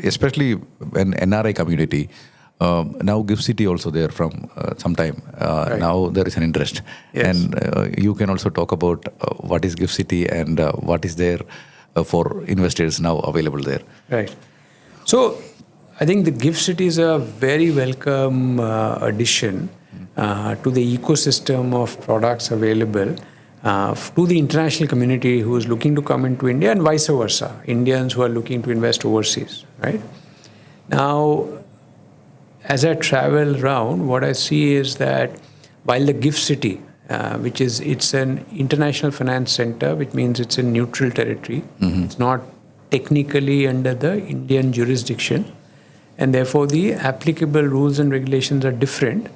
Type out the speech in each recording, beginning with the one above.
especially an NRI community. Now Gift City also there from some time. Right. Now there is an interest. Yes. And you can also talk about what is Gift City and what is there for investors now available there. Right. So I think the Gift City is a very welcome addition to the ecosystem of products available to the international community who is looking to come into India and vice versa, Indians who are looking to invest overseas, right? Now, as I travel around, what I see is that while the Gift City, it's an international finance center, which means it's in neutral territory. It's not technically under the Indian jurisdiction, and therefore the applicable rules and regulations are different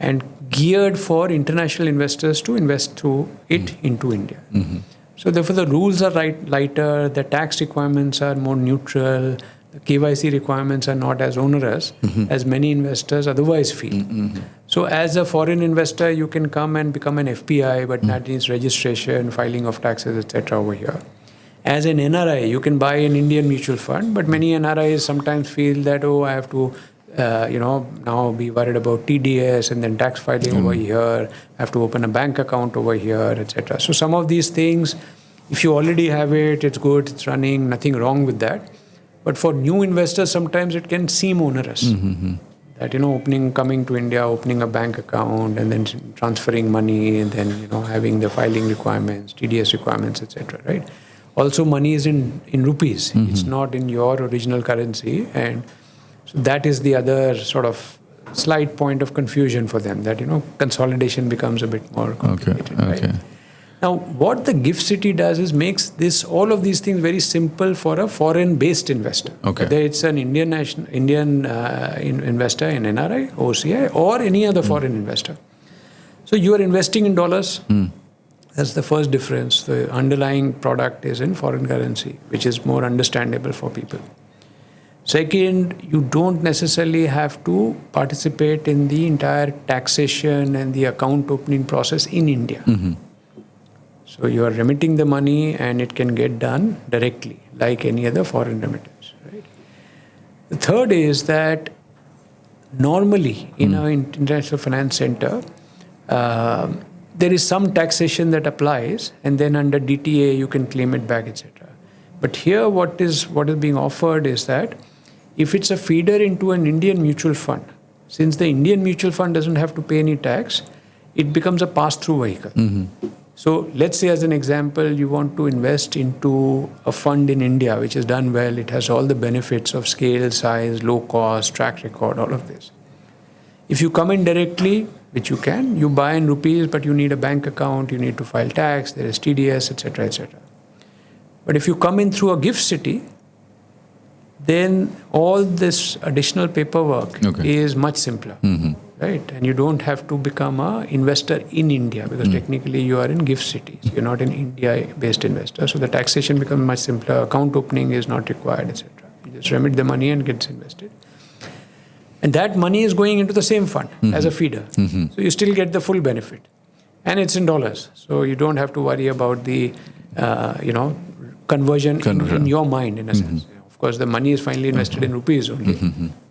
and geared for international investors to invest through it into India. So therefore the rules are lighter, the tax requirements are more neutral, the KYC requirements are not as onerous as many investors otherwise feel. So as a foreign investor, you can come and become an FPI, but that needs registration, filing of taxes, etc. over here. As an NRI, you can buy an Indian mutual fund, but many NRIs sometimes feel that, I have to, now be worried about TDS and then tax filing over here, I have to open a bank account over here, etc. So some of these things, if you already have it, it's good, it's running, nothing wrong with that. But for new investors, sometimes it can seem onerous. That, coming to India, opening a bank account and then transferring money and then, having the filing requirements, TDS requirements, etc., right? Also, money is in rupees. It's not in your original currency. And so that is the other sort of slight point of confusion for them, that, consolidation becomes a bit more complicated, right? Now, what the Gift City does is makes all of these things very simple for a foreign-based investor. Whether it's an Indian investor in NRI, OCI, or any other foreign investor. So you are investing in dollars. That's the first difference. The underlying product is in foreign currency, which is more understandable for people. Second, you don't necessarily have to participate in the entire taxation and the account opening process in India. So you are remitting the money and it can get done directly, like any other foreign remittance, right? The third is that normally in our international finance center, there is some taxation that applies, and then under DTA you can claim it back, etc. But here what is being offered is that if it's a feeder into an Indian mutual fund, since the Indian mutual fund doesn't have to pay any tax, it becomes a pass-through vehicle. So let's say, as an example, you want to invest into a fund in India, which has done well. It has all the benefits of scale, size, low cost, track record, all of this. If you come in directly, which you can, you buy in rupees, but you need a bank account, you need to file tax, there is TDS, etc., etc. But if you come in through a Gift City, then all this additional paperwork is much simpler. Right? And you don't have to become an investor in India, because technically you are in Gift City. So you're not an India-based investor. So the taxation becomes much simpler. Account opening is not required, etc. You just remit the money and gets invested. And that money is going into the same fund as a feeder. So you still get the full benefit. And it's in dollars. So you don't have to worry about the, conversion. In your mind, in a sense. Of course, the money is finally invested in rupees only.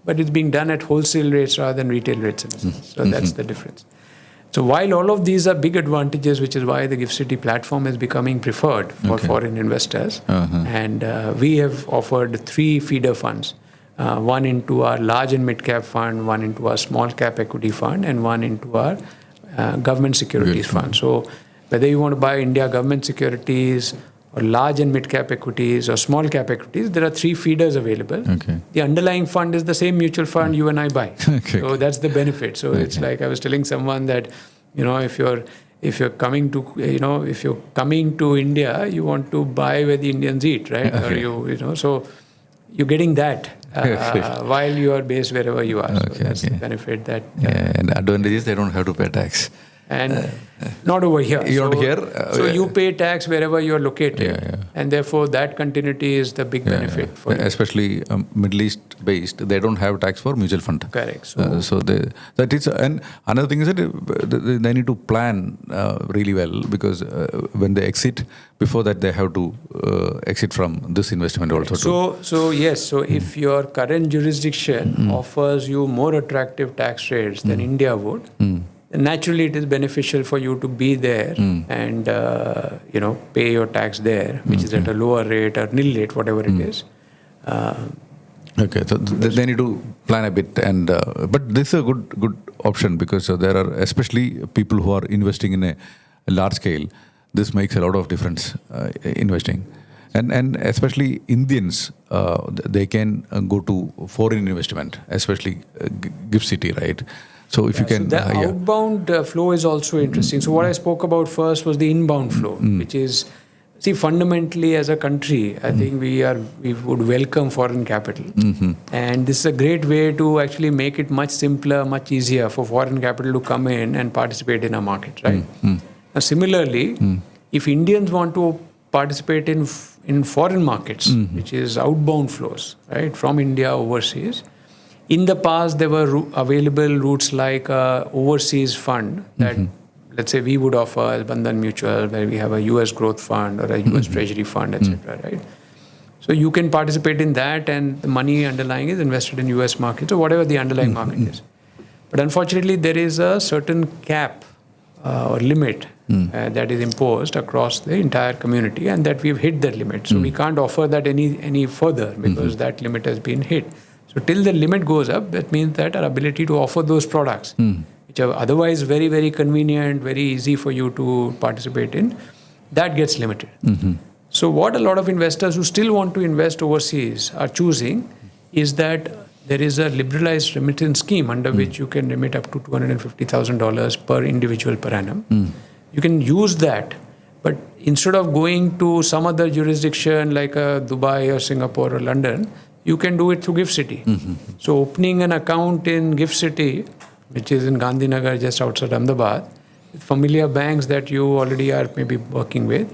But it's being done at wholesale rates rather than retail rates, in a sense. So that's the difference. So while all of these are big advantages, which is why the Gift City platform is becoming preferred for foreign investors, and we have offered 3 feeder funds, one into our large and mid-cap fund, one into our small-cap equity fund, and one into our government securities fund. So whether you want to buy India government securities, or large and mid-cap equities, or small-cap equities, there are 3 feeders available. The underlying fund is the same mutual fund you and I buy. So that's the benefit. So it's like I was telling someone that, if you're coming to India, you want to buy where the Indians eat, right? Or so you're getting that while you are based wherever you are. So that's the benefit that. And advantage is they don't have to pay tax. and not over here. You're not here. So you pay tax wherever you're located, and therefore that continuity is the big benefit for you. Especially Middle East based, they don't have tax for mutual fund. Correct. So that is, and another thing is that they need to plan really well, because when they exit, before that they have to exit from this investment also. So yes. So if your current jurisdiction offers you more attractive tax rates than India would, naturally it is beneficial for you to be there and pay your tax there, which is at a lower rate or nil rate, whatever it is. Okay, so they need to plan a bit, and but this is a good option, because there are especially people who are investing in a large scale. This makes a lot of difference investing, and especially Indians, they can go to foreign investment, especially GIFT City, right? So if you can, so the outbound flow is also interesting. So what I spoke about first was the inbound flow, which is, see, fundamentally as a country, I think we would welcome foreign capital, and this is a great way to actually make it much simpler, much easier for foreign capital to come in and participate in our market, right? Now, similarly, if Indians want to participate in foreign markets, which is outbound flows, right, from India overseas. In the past, there were available routes like overseas fund that, let's say, we would offer as Bandhan Mutual, where we have a US growth fund or a US treasury fund, etc. Right? So you can participate in that, and the money underlying is invested in US markets or whatever the underlying market is. But unfortunately, there is a certain cap or limit that is imposed across the entire community, and that we've hit that limit. So we can't offer that any further, because that limit has been hit. So till the limit goes up, that means that our ability to offer those products, which are otherwise very, very convenient, very easy for you to participate in, that gets limited. So what a lot of investors who still want to invest overseas are choosing is that there is a liberalized remittance scheme under which you can remit up to $250,000 per individual per annum. You can use that, but instead of going to some other jurisdiction like Dubai or Singapore or London, you can do it through GIFT City. So opening an account in GIFT City, which is in Gandhinagar, just outside Ahmedabad, with familiar banks that you already are maybe working with,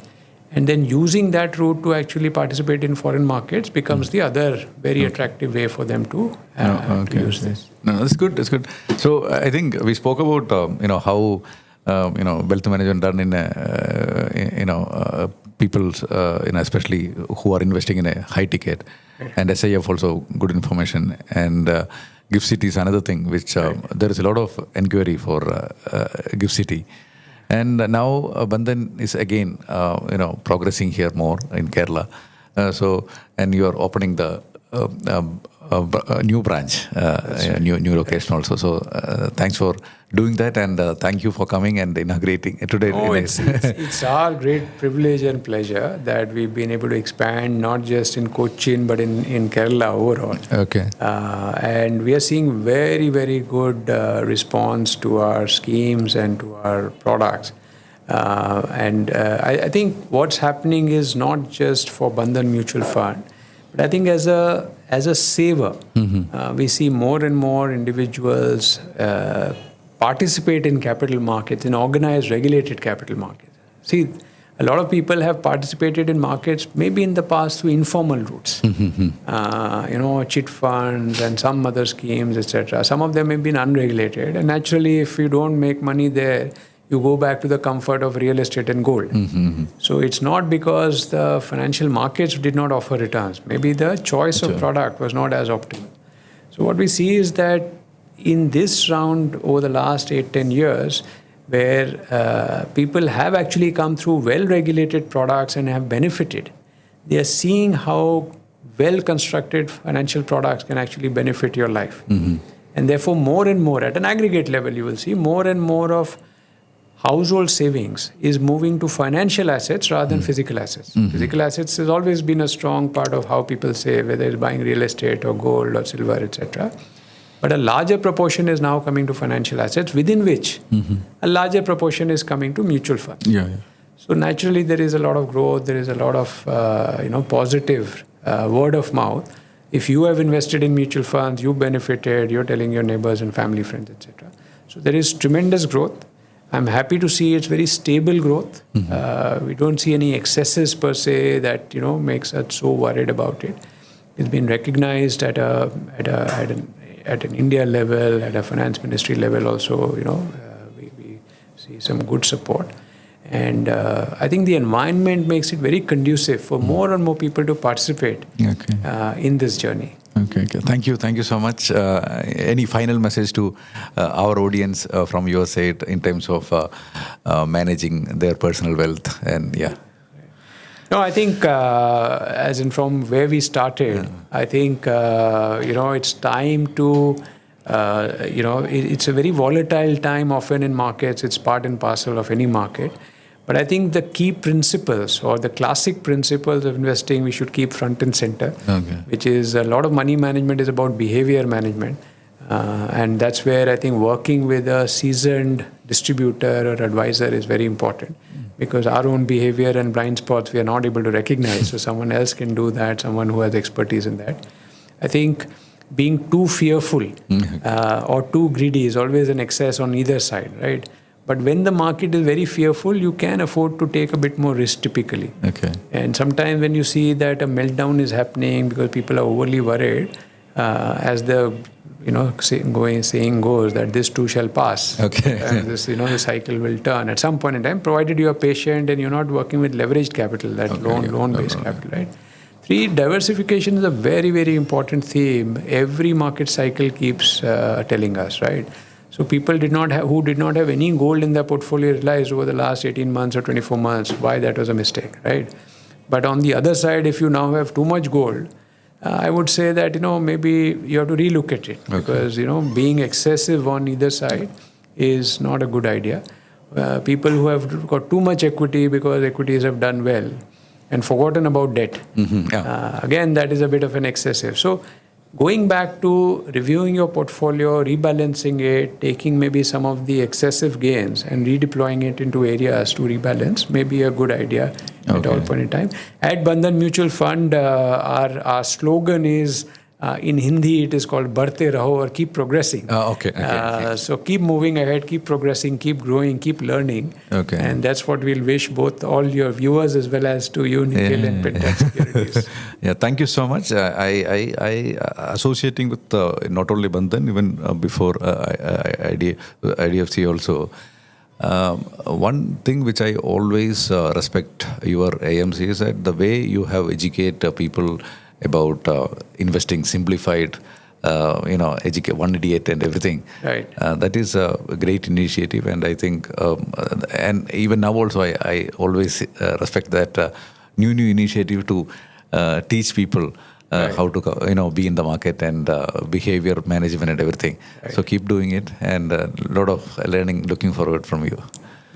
and then using that route to actually participate in foreign markets becomes the other very attractive way for them to use this. No, that's good. That's good. So I think we spoke about how wealth management done in people, especially who are investing in a high ticket, and SIF also good information, and GIFT City is another thing which there is a lot of inquiry for GIFT City, and now Bandhan is again progressing here more in Kerala, and you are opening the new branch, new location also. So thanks for doing that, and thank you for coming and inaugurating today. It's our great privilege and pleasure that we've been able to expand not just in Cochin but in Kerala overall. Okay. And we are seeing very, very good response to our schemes and to our products. I think what's happening is not just for Bandhan Mutual Fund, but I think as a saver, we see more and more individuals participate in capital markets, in organized, regulated capital markets. See, a lot of people have participated in markets maybe in the past through informal routes, chit funds and some other schemes, etc. Some of them have been unregulated, and naturally, if you don't make money there, you go back to the comfort of real estate and gold. So it's not because the financial markets did not offer returns. Maybe the choice of product was not as optimal. So what we see is that in this round over the last 8-10 years, where people have actually come through well-regulated products and have benefited, they are seeing how well-constructed financial products can actually benefit your life. And therefore, more and more, at an aggregate level, you will see more and more of household savings is moving to financial assets rather than physical assets. Physical assets has always been a strong part of how people save, whether it's buying real estate or gold or silver, etc. But a larger proportion is now coming to financial assets, within which a larger proportion is coming to mutual funds. So naturally, there is a lot of growth. There is a lot of positive word of mouth. If you have invested in mutual funds, you benefited. You're telling your neighbors and family, friends, etc. So there is tremendous growth. I'm happy to see it's very stable growth. We don't see any excesses per se that makes us so worried about it. It's been recognized at an India level, at a finance ministry level also. We see some good support, and I think the environment makes it very conducive for more and more people to participate in this journey. Okay. Thank you so much. Any final message to our audience from your side in terms of managing their personal wealth? And No, I think as in from where we started, I think it's time to it's a very volatile time often in markets. It's part and parcel of any market. But I think the key principles or the classic principles of investing we should keep front and center, which is a lot of money management is about behavior management. And that's where I think working with a seasoned distributor or advisor is very important, because our own behavior and blind spots we are not able to recognize. So someone else can do that, someone who has expertise in that. I think being too fearful or too greedy is always an excess on either side, right? But when the market is very fearful, you can afford to take a bit more risk typically. And sometimes when you see that a meltdown is happening because people are overly worried, as the saying goes that this too shall pass. And this the cycle will turn at some point in time, provided you are patient and you're not working with leveraged capital, that loan-based capital, right? 3, diversification is a very, very important theme. Every market cycle keeps telling us, right? So people who did not have any gold in their portfolio realized over the last 18 months or 24 months why that was a mistake, right? But on the other side, if you now have too much gold, I would say that maybe you have to relook at it, because being excessive on either side is not a good idea. People who have got too much equity because equities have done well and forgotten about debt, again that is a bit of an excessive. So going back to reviewing your portfolio, rebalancing it, taking maybe some of the excessive gains and redeploying it into areas to rebalance may be a good idea at all point in time. At Bandhan Mutual Fund, our slogan is, in Hindi it is called Barte Raho or keep progressing. So keep moving ahead, keep progressing, keep growing, keep learning. And that's what we'll wish both all your viewers as well as to you, Nikhil, and Pentax Securities. Thank you so much. I associating with not only Bandhan, even before IDFC also. One thing which I always respect your AMC is that the way you have educated people about investing simplified, educate 188 and everything. Right. That is a great initiative, and I think, and even now also, I always respect that new initiative to teach people how to be in the market and behavior management and everything. So keep doing it, and a lot of learning. Looking forward from you.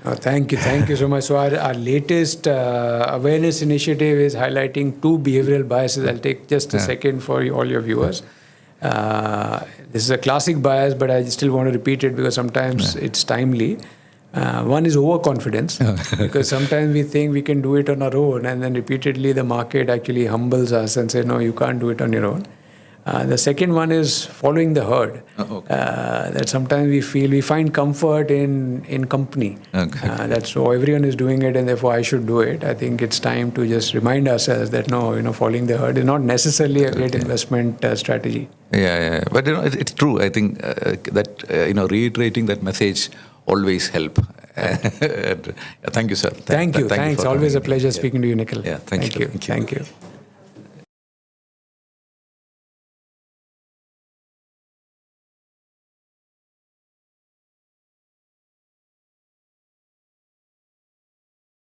Thank you so much. So our latest awareness initiative is highlighting 2 behavioral biases. I'll take just a second for all your viewers. This is a classic bias, but I still want to repeat it because sometimes it's timely. One is overconfidence, because sometimes we think we can do it on our own, and then repeatedly the market actually humbles us and says, no, you can't do it on your own. The second one is following the herd. That sometimes we find comfort in company. That's so everyone is doing it and therefore I should do it. I think it's time to just remind ourselves that no, following the herd is not necessarily a great investment strategy. But it's true. I think that reiterating that message always help. Thank you, sir. Thank you. Thanks. Always a pleasure speaking to you, Nikhil. Thank you. Thank you.